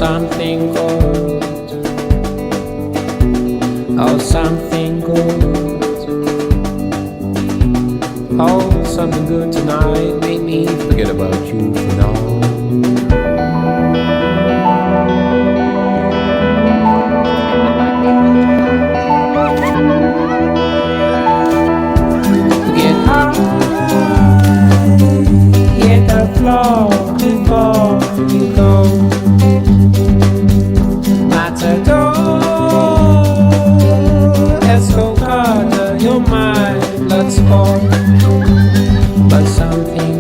something good. Oh, something good. Oh, something good tonight. Make me forget about you for now. Get high, hit the floor before you go. Matador, escocada, your mind, let's go. But something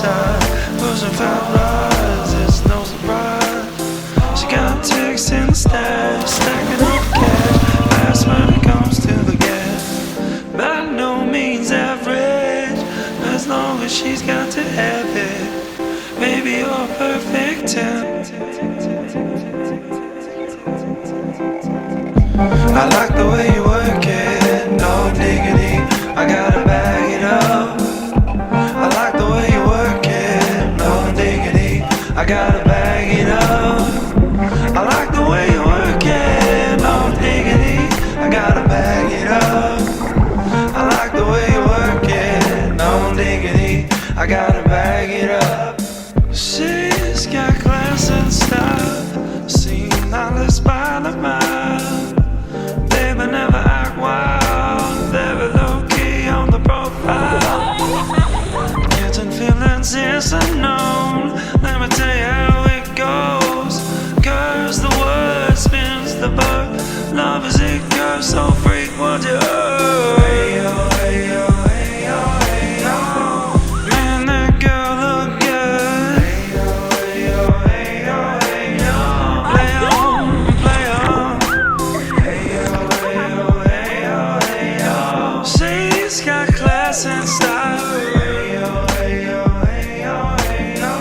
side, pushing fat rides, it's no surprise. She got texts instead, stacking up cash, fast when it comes to the gas. By no means average, as long as she's got to have it. Baby, you're a perfect 10. I like the way you work it, no diggity, I gotta bag it up. I like the way you work it, no diggity, I gotta bag it up. I like the way you work it, no diggity, I gotta bag it up. I like the way you work it, no diggity, I gotta bag it up. She's got class and style, seen knowledge by the mile. Baby, never act wild, very low-key on the profile. Getting feelings is unknown, let me tell you how it goes. Curves the word, spins the bird, love is it curves, so freak what you heard. Hey yo, hey yo, hey yo, hey yo. Man, that girl look good. Hey yo, hey yo, hey yo, hey yo. Play on, play on. Hey yo, hey yo, hey yo, hey yo. She's got class and style. Hey yo, hey yo, hey yo, hey yo.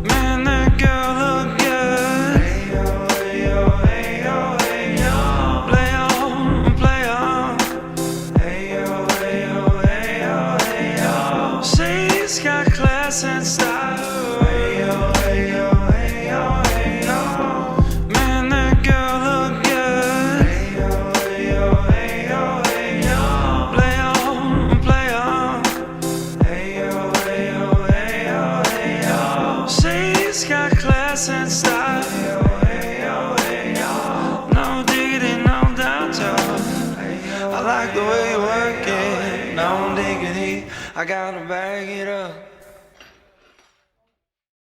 Man, that girl look good. Hey yo, hey yo, hey yo, hey yo. Play on, play on. Hey yo, hey yo, hey yo, hey yo. She's got class and style. Hey yo, hey yo, hey yo, hey yo. Man, that girl look good. Hey yo, hey yo, hey yo, hey yo. Play on, play on. Hey yo, hey yo, hey yo, hey yo. She's got class and style. Hey yo, hey yo, hey yo. No diggity, no doubt, y'all. I like the way you work it, no diggity, I gotta bag it up.